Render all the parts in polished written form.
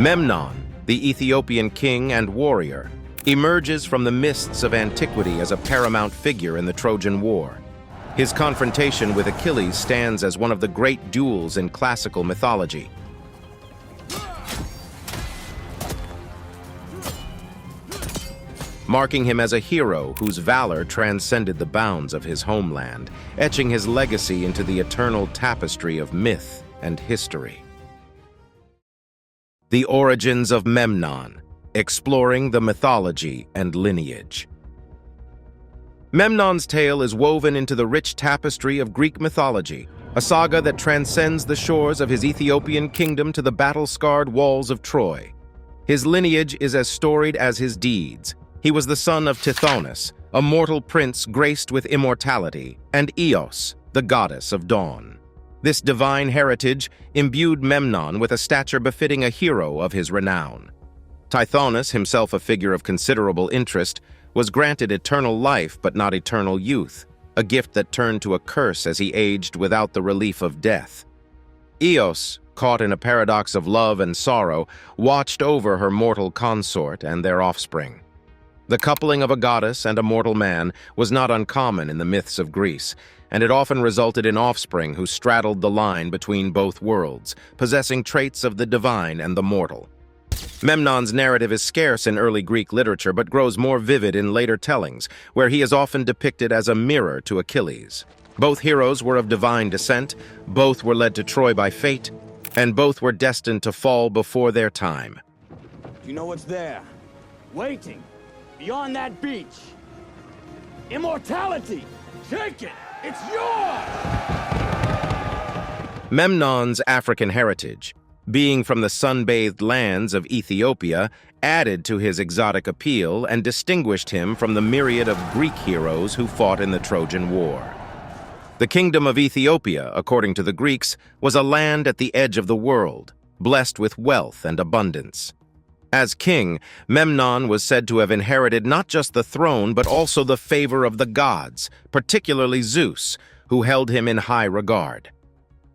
Memnon, the Ethiopian king and warrior, emerges from the mists of antiquity as a paramount figure in the Trojan War. His confrontation with Achilles stands as one of the great duels in classical mythology. Marking him as a hero whose valor transcended the bounds of his homeland, etching his legacy into the eternal tapestry of myth and history. The origins of Memnon, exploring the mythology and lineage. Memnon's tale is woven into the rich tapestry of Greek mythology, a saga that transcends the shores of his Ethiopian kingdom to the battle-scarred walls of Troy. His lineage is as storied as his deeds. He was the son of Tithonus, a mortal prince graced with immortality, and Eos, the goddess of dawn. This divine heritage imbued Memnon with a stature befitting a hero of his renown. Tithonus, himself a figure of considerable interest, was granted eternal life but not eternal youth, a gift that turned to a curse as he aged without the relief of death. Eos, caught in a paradox of love and sorrow, watched over her mortal consort and their offspring. The coupling of a goddess and a mortal man was not uncommon in the myths of Greece, and it often resulted in offspring who straddled the line between both worlds, possessing traits of the divine and the mortal. Memnon's narrative is scarce in early Greek literature but grows more vivid in later tellings, where he is often depicted as a mirror to Achilles. Both heroes were of divine descent, both were led to Troy by fate, and both were destined to fall before their time. Do you know what's there? Waiting, beyond that beach. Immortality! Take it! It's yours! Memnon's African heritage, being from the sun-bathed lands of Ethiopia, added to his exotic appeal and distinguished him from the myriad of Greek heroes who fought in the Trojan War. The kingdom of Ethiopia, according to the Greeks, was a land at the edge of the world, blessed with wealth and abundance. As king, Memnon was said to have inherited not just the throne but also the favor of the gods, particularly Zeus, who held him in high regard.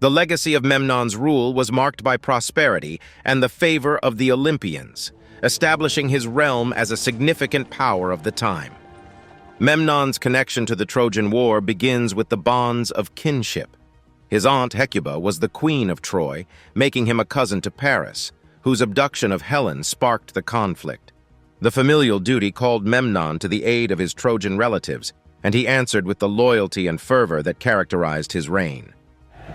The legacy of Memnon's rule was marked by prosperity and the favor of the Olympians, establishing his realm as a significant power of the time. Memnon's connection to the Trojan War begins with the bonds of kinship. His aunt Hecuba was the queen of Troy, making him a cousin to Paris, whose abduction of Helen sparked the conflict. The familial duty called Memnon to the aid of his Trojan relatives, and he answered with the loyalty and fervor that characterized his reign.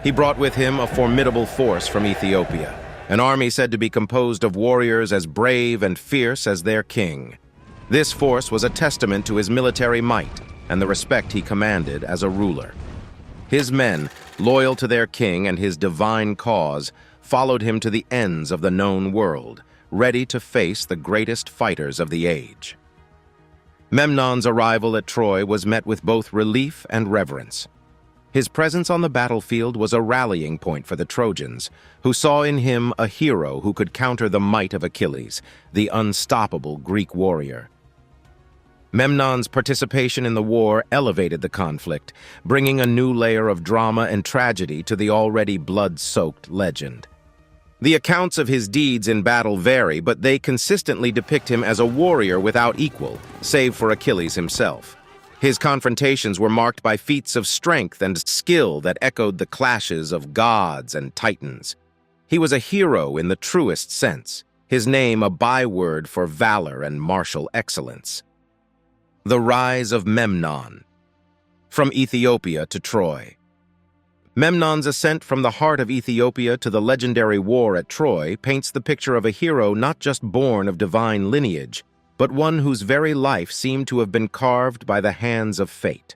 He brought with him a formidable force from Ethiopia, an army said to be composed of warriors as brave and fierce as their king. This force was a testament to his military might and the respect he commanded as a ruler. His men, loyal to their king and his divine cause, followed him to the ends of the known world, ready to face the greatest fighters of the age. Memnon's arrival at Troy was met with both relief and reverence. His presence on the battlefield was a rallying point for the Trojans, who saw in him a hero who could counter the might of Achilles, the unstoppable Greek warrior. Memnon's participation in the war elevated the conflict, bringing a new layer of drama and tragedy to the already blood-soaked legend. The accounts of his deeds in battle vary, but they consistently depict him as a warrior without equal, save for Achilles himself. His confrontations were marked by feats of strength and skill that echoed the clashes of gods and titans. He was a hero in the truest sense, his name a byword for valor and martial excellence. The rise of Memnon. From Ethiopia to Troy. Memnon's ascent from the heart of Ethiopia to the legendary war at Troy paints the picture of a hero not just born of divine lineage, but one whose very life seemed to have been carved by the hands of fate.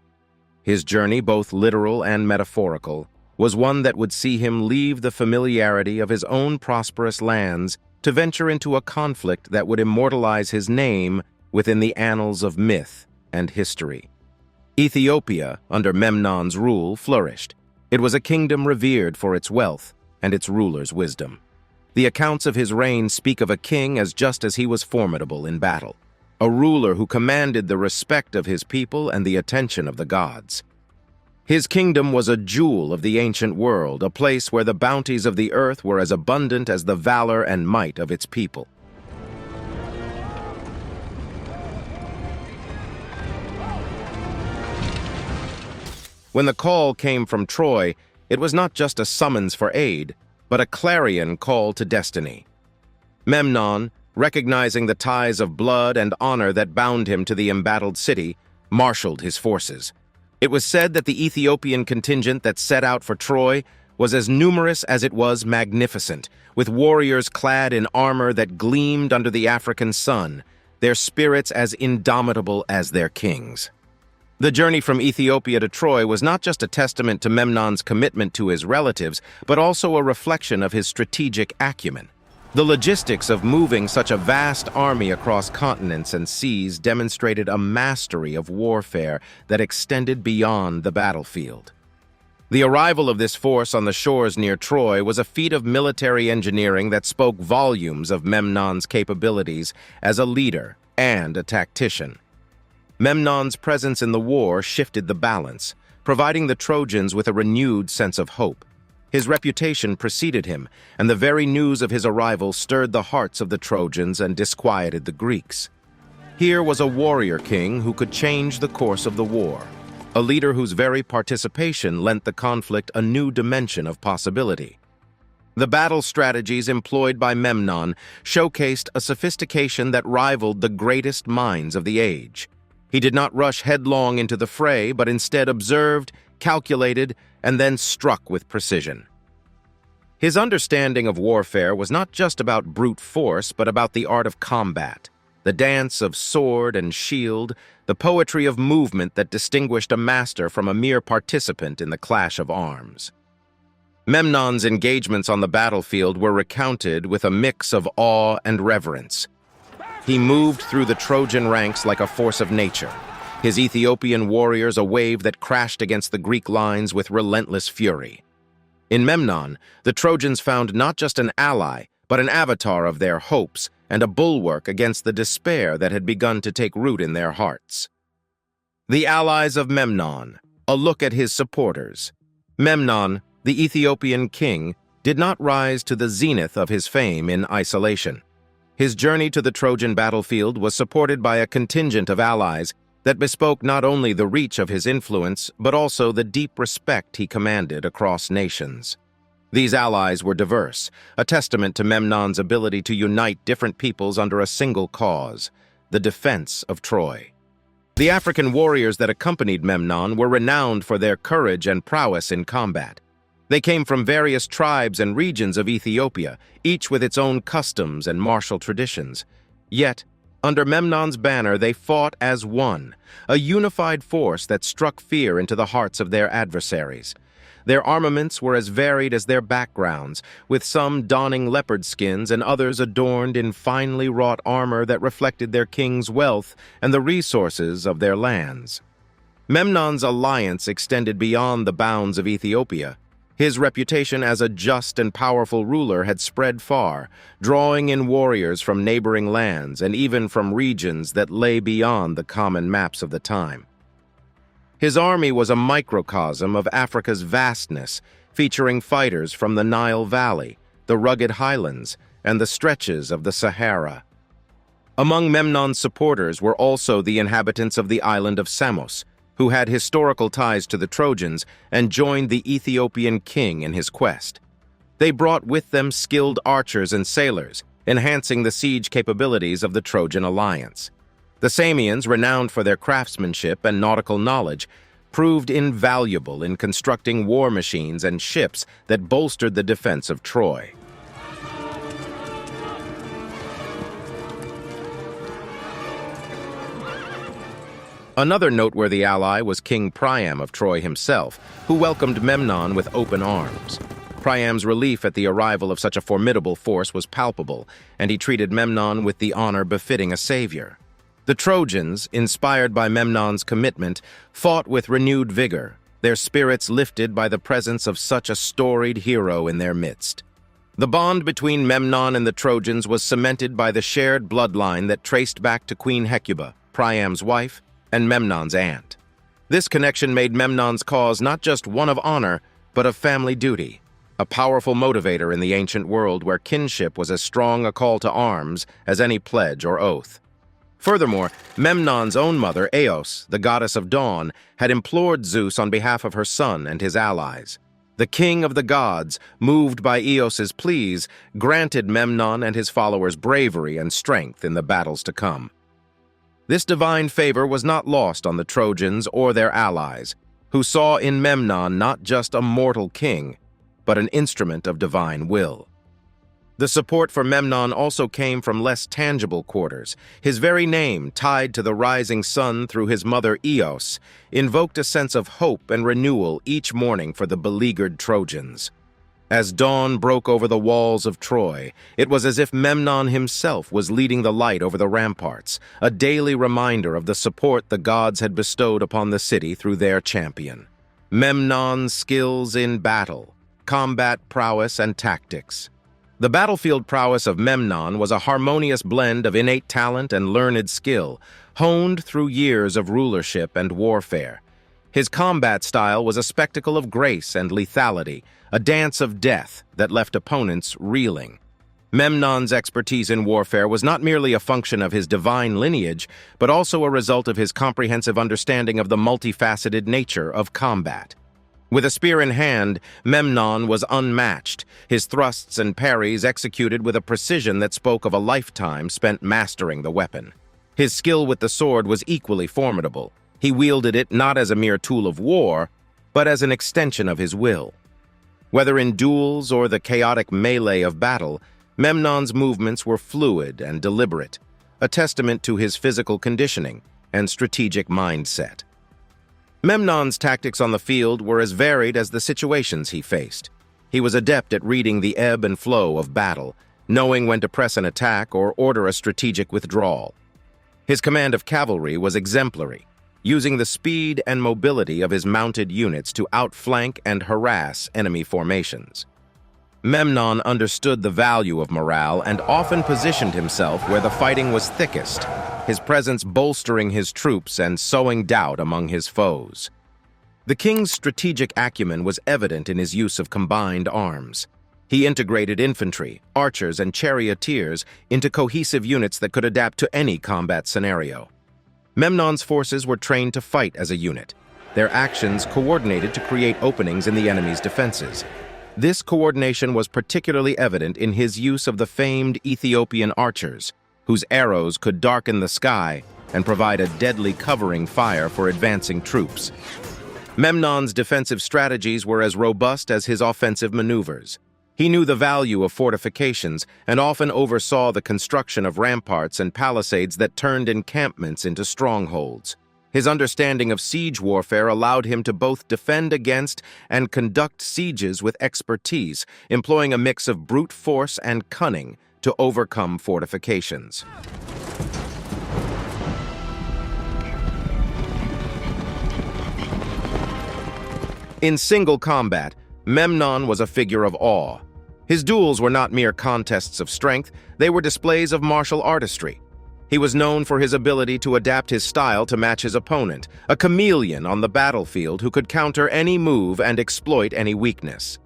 His journey, both literal and metaphorical, was one that would see him leave the familiarity of his own prosperous lands to venture into a conflict that would immortalize his name within the annals of myth and history. Ethiopia, under Memnon's rule, flourished. It was a kingdom revered for its wealth and its ruler's wisdom. The accounts of his reign speak of a king as just as he was formidable in battle, a ruler who commanded the respect of his people and the attention of the gods. His kingdom was a jewel of the ancient world, a place where the bounties of the earth were as abundant as the valor and might of its people. When the call came from Troy, it was not just a summons for aid, but a clarion call to destiny. Memnon, recognizing the ties of blood and honor that bound him to the embattled city, marshaled his forces. It was said that the Ethiopian contingent that set out for Troy was as numerous as it was magnificent, with warriors clad in armor that gleamed under the African sun, their spirits as indomitable as their kings. The journey from Ethiopia to Troy was not just a testament to Memnon's commitment to his relatives, but also a reflection of his strategic acumen. The logistics of moving such a vast army across continents and seas demonstrated a mastery of warfare that extended beyond the battlefield. The arrival of this force on the shores near Troy was a feat of military engineering that spoke volumes of Memnon's capabilities as a leader and a tactician. Memnon's presence in the war shifted the balance, providing the Trojans with a renewed sense of hope. His reputation preceded him, and the very news of his arrival stirred the hearts of the Trojans and disquieted the Greeks. Here was a warrior king who could change the course of the war, a leader whose very participation lent the conflict a new dimension of possibility. The battle strategies employed by Memnon showcased a sophistication that rivaled the greatest minds of the age. He did not rush headlong into the fray, but instead observed, calculated, and then struck with precision. His understanding of warfare was not just about brute force, but about the art of combat, the dance of sword and shield, the poetry of movement that distinguished a master from a mere participant in the clash of arms. Memnon's engagements on the battlefield were recounted with a mix of awe and reverence. He moved through the Trojan ranks like a force of nature, his Ethiopian warriors a wave that crashed against the Greek lines with relentless fury. In Memnon, the Trojans found not just an ally, but an avatar of their hopes and a bulwark against the despair that had begun to take root in their hearts. The allies of Memnon, a look at his supporters. Memnon, the Ethiopian king, did not rise to the zenith of his fame in isolation. His journey to the Trojan battlefield was supported by a contingent of allies that bespoke not only the reach of his influence, but also the deep respect he commanded across nations. These allies were diverse, a testament to Memnon's ability to unite different peoples under a single cause, the defense of Troy. The African warriors that accompanied Memnon were renowned for their courage and prowess in combat. They came from various tribes and regions of Ethiopia, each with its own customs and martial traditions. Yet, under Memnon's banner, they fought as one, a unified force that struck fear into the hearts of their adversaries. Their armaments were as varied as their backgrounds, with some donning leopard skins and others adorned in finely wrought armor that reflected their king's wealth and the resources of their lands. Memnon's alliance extended beyond the bounds of Ethiopia. His reputation as a just and powerful ruler had spread far, drawing in warriors from neighboring lands and even from regions that lay beyond the common maps of the time. His army was a microcosm of Africa's vastness, featuring fighters from the Nile Valley, the rugged highlands, and the stretches of the Sahara. Among Memnon's supporters were also the inhabitants of the island of Samos, who had historical ties to the Trojans and joined the Ethiopian king in his quest. They brought with them skilled archers and sailors, enhancing the siege capabilities of the Trojan alliance. The Samians, renowned for their craftsmanship and nautical knowledge, proved invaluable in constructing war machines and ships that bolstered the defense of Troy. Another noteworthy ally was King Priam of Troy himself, who welcomed Memnon with open arms. Priam's relief at the arrival of such a formidable force was palpable, and he treated Memnon with the honor befitting a savior. The Trojans, inspired by Memnon's commitment, fought with renewed vigor, their spirits lifted by the presence of such a storied hero in their midst. The bond between Memnon and the Trojans was cemented by the shared bloodline that traced back to Queen Hecuba, Priam's wife, and Memnon's aunt. This connection made Memnon's cause not just one of honor, but of family duty, a powerful motivator in the ancient world where kinship was as strong a call to arms as any pledge or oath. Furthermore, Memnon's own mother, Eos, the goddess of dawn, had implored Zeus on behalf of her son and his allies. The king of the gods, moved by Eos's pleas, granted Memnon and his followers bravery and strength in the battles to come. This divine favor was not lost on the Trojans or their allies, who saw in Memnon not just a mortal king, but an instrument of divine will. The support for Memnon also came from less tangible quarters. His very name, tied to the rising sun through his mother Eos, invoked a sense of hope and renewal each morning for the beleaguered Trojans. As dawn broke over the walls of Troy, it was as if Memnon himself was leading the light over the ramparts, a daily reminder of the support the gods had bestowed upon the city through their champion. Memnon's skills in battle, combat prowess, and tactics. The battlefield prowess of Memnon was a harmonious blend of innate talent and learned skill, honed through years of rulership and warfare. His combat style was a spectacle of grace and lethality, a dance of death that left opponents reeling. Memnon's expertise in warfare was not merely a function of his divine lineage, but also a result of his comprehensive understanding of the multifaceted nature of combat. With a spear in hand, Memnon was unmatched, his thrusts and parries executed with a precision that spoke of a lifetime spent mastering the weapon. His skill with the sword was equally formidable. He wielded it not as a mere tool of war, but as an extension of his will. Whether in duels or the chaotic melee of battle, Memnon's movements were fluid and deliberate, a testament to his physical conditioning and strategic mindset. Memnon's tactics on the field were as varied as the situations he faced. He was adept at reading the ebb and flow of battle, knowing when to press an attack or order a strategic withdrawal. His command of cavalry was exemplary, using the speed and mobility of his mounted units to outflank and harass enemy formations. Memnon understood the value of morale and often positioned himself where the fighting was thickest, his presence bolstering his troops and sowing doubt among his foes. The king's strategic acumen was evident in his use of combined arms. He integrated infantry, archers, and charioteers into cohesive units that could adapt to any combat scenario. Memnon's forces were trained to fight as a unit, their actions coordinated to create openings in the enemy's defenses. This coordination was particularly evident in his use of the famed Ethiopian archers, whose arrows could darken the sky and provide a deadly covering fire for advancing troops. Memnon's defensive strategies were as robust as his offensive maneuvers. He knew the value of fortifications and often oversaw the construction of ramparts and palisades that turned encampments into strongholds. His understanding of siege warfare allowed him to both defend against and conduct sieges with expertise, employing a mix of brute force and cunning to overcome fortifications. In single combat, Memnon was a figure of awe. His duels were not mere contests of strength, they were displays of martial artistry. He was known for his ability to adapt his style to match his opponent, a chameleon on the battlefield who could counter any move and exploit any weakness.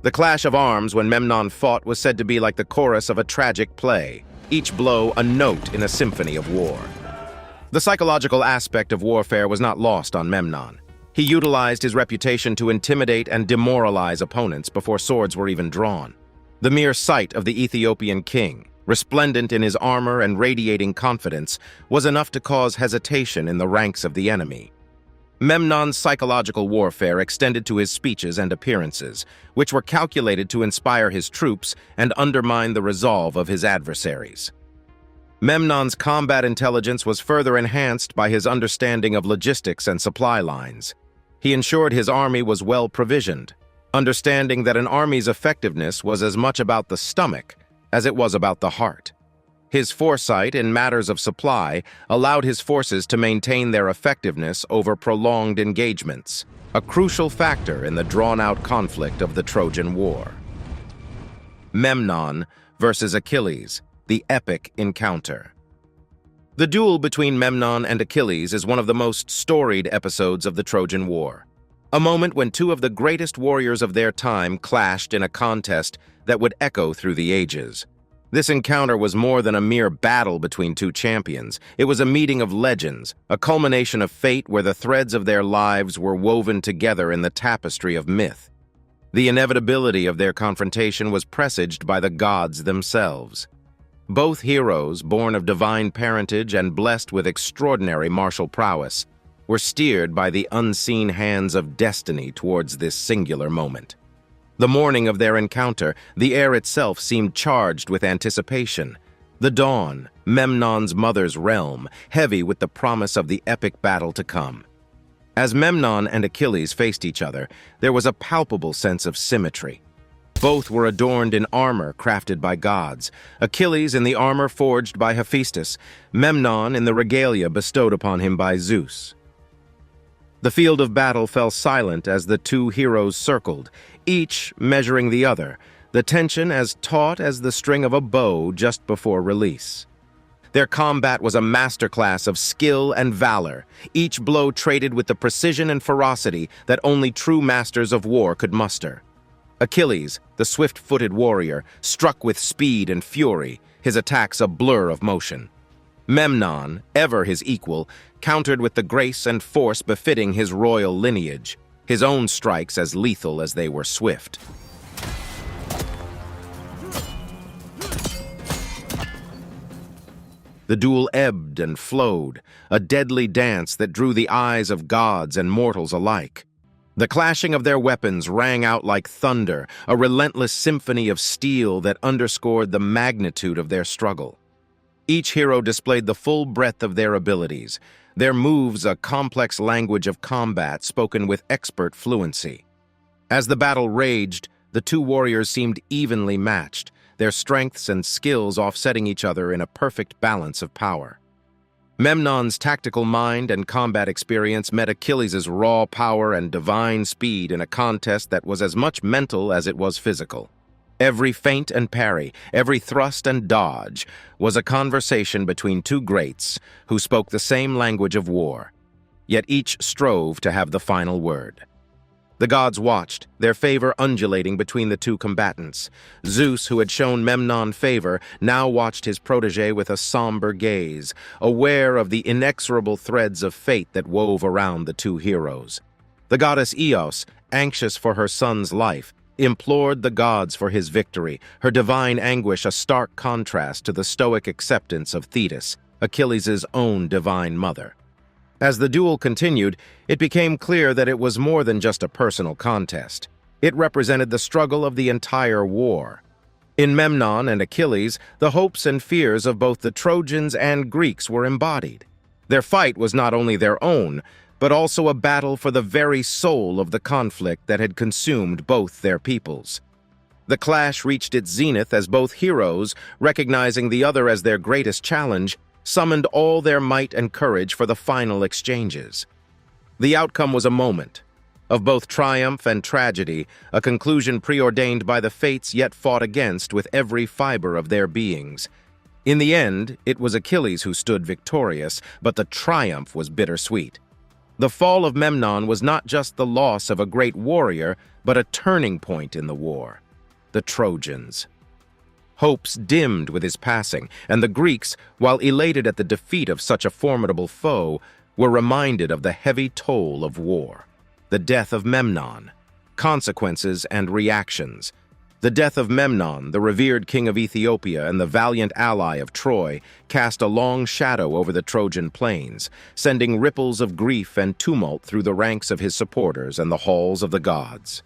The clash of arms when Memnon fought was said to be like the chorus of a tragic play, each blow a note in a symphony of war. The psychological aspect of warfare was not lost on Memnon. He utilized his reputation to intimidate and demoralize opponents before swords were even drawn. The mere sight of the Ethiopian king, resplendent in his armor and radiating confidence, was enough to cause hesitation in the ranks of the enemy. Memnon's psychological warfare extended to his speeches and appearances, which were calculated to inspire his troops and undermine the resolve of his adversaries. Memnon's combat intelligence was further enhanced by his understanding of logistics and supply lines. He ensured his army was well provisioned, understanding that an army's effectiveness was as much about the stomach as it was about the heart. His foresight in matters of supply allowed his forces to maintain their effectiveness over prolonged engagements, a crucial factor in the drawn-out conflict of the Trojan War. Memnon versus Achilles, the epic encounter. The duel between Memnon and Achilles is one of the most storied episodes of the Trojan War. A moment when two of the greatest warriors of their time clashed in a contest that would echo through the ages. This encounter was more than a mere battle between two champions. It was a meeting of legends, a culmination of fate where the threads of their lives were woven together in the tapestry of myth. The inevitability of their confrontation was presaged by the gods themselves. Both heroes, born of divine parentage and blessed with extraordinary martial prowess, were steered by the unseen hands of destiny towards this singular moment. The morning of their encounter, the air itself seemed charged with anticipation. The dawn, Memnon's mother's realm, heavy with the promise of the epic battle to come. As Memnon and Achilles faced each other, there was a palpable sense of symmetry. Both were adorned in armor crafted by gods, Achilles in the armor forged by Hephaestus, Memnon in the regalia bestowed upon him by Zeus. The field of battle fell silent as the two heroes circled, each measuring the other, the tension as taut as the string of a bow just before release. Their combat was a masterclass of skill and valor, each blow traded with the precision and ferocity that only true masters of war could muster. Achilles, the swift-footed warrior, struck with speed and fury, his attacks a blur of motion. Memnon, ever his equal, countered with the grace and force befitting his royal lineage, his own strikes as lethal as they were swift. The duel ebbed and flowed, a deadly dance that drew the eyes of gods and mortals alike. The clashing of their weapons rang out like thunder, a relentless symphony of steel that underscored the magnitude of their struggle. Each hero displayed the full breadth of their abilities, their moves a complex language of combat spoken with expert fluency. As the battle raged, the two warriors seemed evenly matched, their strengths and skills offsetting each other in a perfect balance of power. Memnon's tactical mind and combat experience met Achilles' raw power and divine speed in a contest that was as much mental as it was physical. Every feint and parry, every thrust and dodge was a conversation between two greats who spoke the same language of war, yet each strove to have the final word. The gods watched, their favor undulating between the two combatants. Zeus, who had shown Memnon favor, now watched his protege with a somber gaze, aware of the inexorable threads of fate that wove around the two heroes. The goddess Eos, anxious for her son's life, implored the gods for his victory, her divine anguish a stark contrast to the stoic acceptance of Thetis, Achilles' own divine mother. As the duel continued, it became clear that it was more than just a personal contest. It represented the struggle of the entire war. In Memnon and Achilles, the hopes and fears of both the Trojans and Greeks were embodied. Their fight was not only their own, but also a battle for the very soul of the conflict that had consumed both their peoples. The clash reached its zenith as both heroes, recognizing the other as their greatest challenge, summoned all their might and courage for the final exchanges. The outcome was a moment of both triumph and tragedy, a conclusion preordained by the fates yet fought against with every fiber of their beings. In the end, it was Achilles who stood victorious, but the triumph was bittersweet. The fall of Memnon was not just the loss of a great warrior, but a turning point in the war. The Trojans. Hopes dimmed with his passing, and the Greeks, while elated at the defeat of such a formidable foe, were reminded of the heavy toll of war. The death of Memnon, consequences and reactions. The death of Memnon, the revered king of Ethiopia and the valiant ally of Troy, cast a long shadow over the Trojan plains, sending ripples of grief and tumult through the ranks of his supporters and the halls of the gods.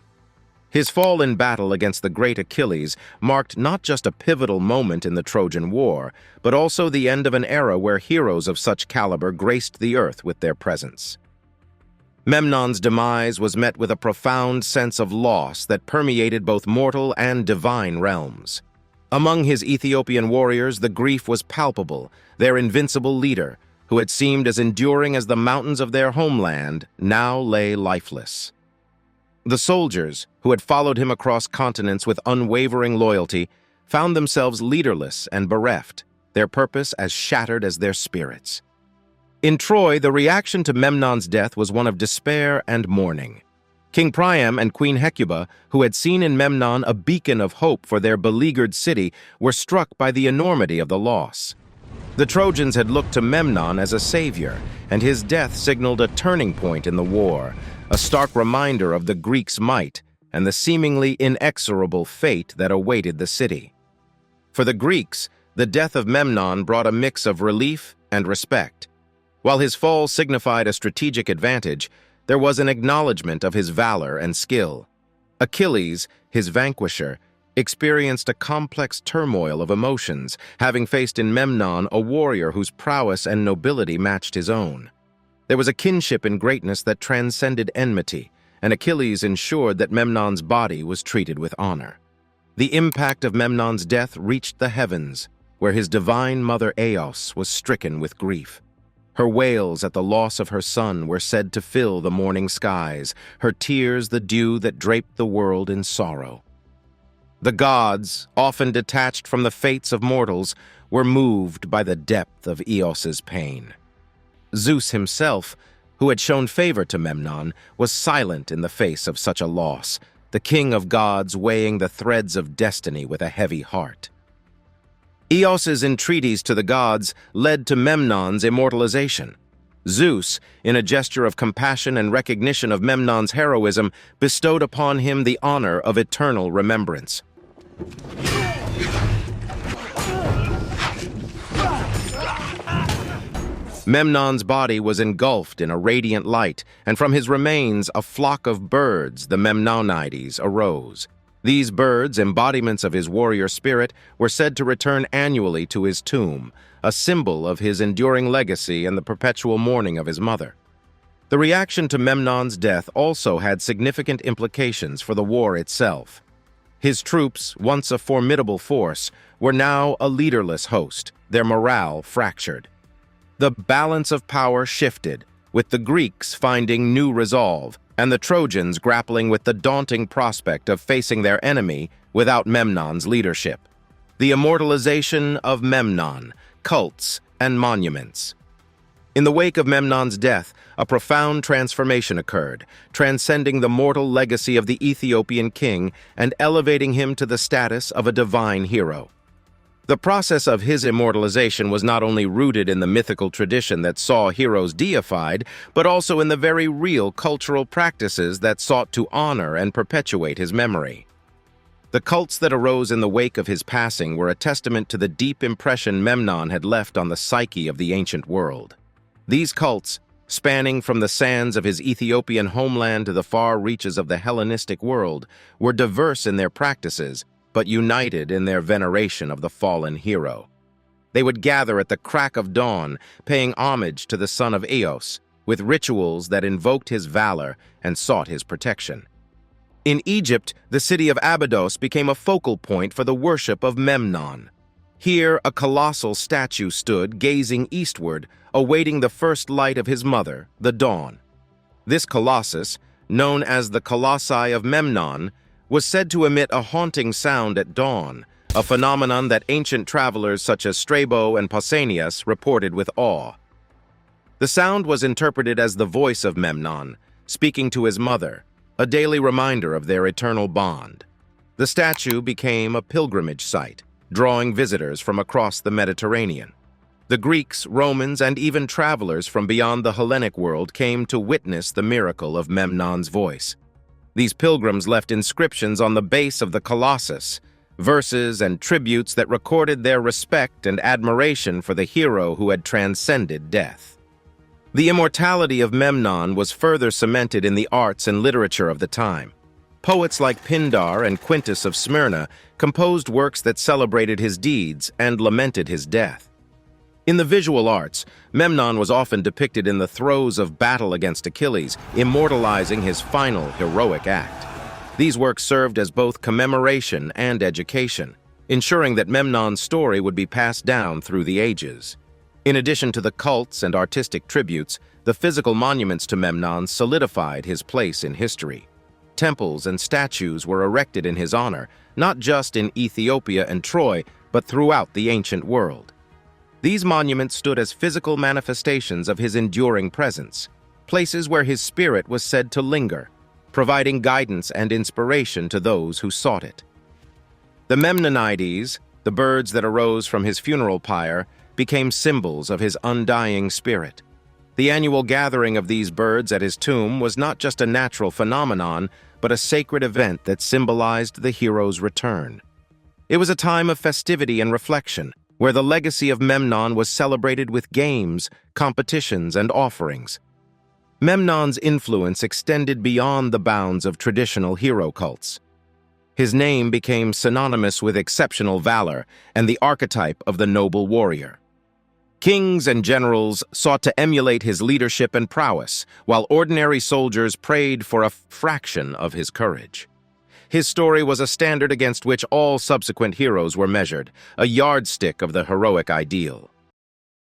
His fall in battle against the great Achilles marked not just a pivotal moment in the Trojan War, but also the end of an era where heroes of such caliber graced the earth with their presence. Memnon's demise was met with a profound sense of loss that permeated both mortal and divine realms. Among his Ethiopian warriors, the grief was palpable. Their invincible leader, who had seemed as enduring as the mountains of their homeland, now lay lifeless. The soldiers, who had followed him across continents with unwavering loyalty, found themselves leaderless and bereft. their purpose as shattered as their spirits. In Troy, the reaction to Memnon's death was one of despair and mourning. King Priam and Queen Hecuba, who had seen in Memnon a beacon of hope for their beleaguered city, were struck by the enormity of the loss. The Trojans had looked to Memnon as a savior, and his death signaled a turning point in the war, a stark reminder of the Greeks' might and the seemingly inexorable fate that awaited the city. For the Greeks, the death of Memnon brought a mix of relief and respect. While his fall signified a strategic advantage, there was an acknowledgement of his valor and skill. Achilles, his vanquisher, experienced a complex turmoil of emotions, having faced in Memnon a warrior whose prowess and nobility matched his own. There was a kinship in greatness that transcended enmity, and Achilles ensured that Memnon's body was treated with honor. The impact of Memnon's death reached the heavens, where his divine mother Eos was stricken with grief. Her wails at the loss of her son were said to fill the morning skies, her tears the dew that draped the world in sorrow. The gods, often detached from the fates of mortals, were moved by the depth of Eos's pain. Zeus himself, who had shown favor to Memnon, was silent in the face of such a loss, the king of gods weighing the threads of destiny with a heavy heart. Eos's entreaties to the gods led to Memnon's immortalization. Zeus, in a gesture of compassion and recognition of Memnon's heroism, bestowed upon him the honor of eternal remembrance. Memnon's body was engulfed in a radiant light, and from his remains a flock of birds, the Memnonides, arose. These birds, embodiments of his warrior spirit, were said to return annually to his tomb, a symbol of his enduring legacy and the perpetual mourning of his mother. The reaction to Memnon's death also had significant implications for the war itself. His troops, once a formidable force, were now a leaderless host, their morale fractured. The balance of power shifted, with the Greeks finding new resolve, and the Trojans grappling with the daunting prospect of facing their enemy without Memnon's leadership. The immortalization of Memnon, cults, and monuments. In the wake of Memnon's death, a profound transformation occurred, transcending the mortal legacy of the Ethiopian king and elevating him to the status of a divine hero. The process of his immortalization was not only rooted in the mythical tradition that saw heroes deified, but also in the very real cultural practices that sought to honor and perpetuate his memory. The cults that arose in the wake of his passing were a testament to the deep impression Memnon had left on the psyche of the ancient world. These cults, spanning from the sands of his Ethiopian homeland to the far reaches of the Hellenistic world, were diverse in their practices, but united in their veneration of the fallen hero. They would gather at the crack of dawn, paying homage to the son of Eos, with rituals that invoked his valor and sought his protection. In Egypt, the city of Abydos became a focal point for the worship of Memnon. Here, a colossal statue stood, gazing eastward, awaiting the first light of his mother, the dawn. This colossus, known as the Colossi of Memnon, was said to emit a haunting sound at dawn, a phenomenon that ancient travelers such as Strabo and Pausanias reported with awe. The sound was interpreted as the voice of Memnon, speaking to his mother, a daily reminder of their eternal bond. The statue became a pilgrimage site, drawing visitors from across the Mediterranean. The Greeks, Romans, and even travelers from beyond the Hellenic world came to witness the miracle of Memnon's voice. These pilgrims left inscriptions on the base of the Colossus, verses and tributes that recorded their respect and admiration for the hero who had transcended death. The immortality of Memnon was further cemented in the arts and literature of the time. Poets like Pindar and Quintus of Smyrna composed works that celebrated his deeds and lamented his death. In the visual arts, Memnon was often depicted in the throes of battle against Achilles, immortalizing his final heroic act. These works served as both commemoration and education, ensuring that Memnon's story would be passed down through the ages. In addition to the cults and artistic tributes, the physical monuments to Memnon solidified his place in history. Temples and statues were erected in his honor, not just in Ethiopia and Troy, but throughout the ancient world. These monuments stood as physical manifestations of his enduring presence, places where his spirit was said to linger, providing guidance and inspiration to those who sought it. The Memnonides, the birds that arose from his funeral pyre, became symbols of his undying spirit. The annual gathering of these birds at his tomb was not just a natural phenomenon, but a sacred event that symbolized the hero's return. It was a time of festivity and reflection, where the legacy of Memnon was celebrated with games, competitions, and offerings. Memnon's influence extended beyond the bounds of traditional hero cults. His name became synonymous with exceptional valor and the archetype of the noble warrior. Kings and generals sought to emulate his leadership and prowess, while ordinary soldiers prayed for a fraction of his courage. His story was a standard against which all subsequent heroes were measured, a yardstick of the heroic ideal.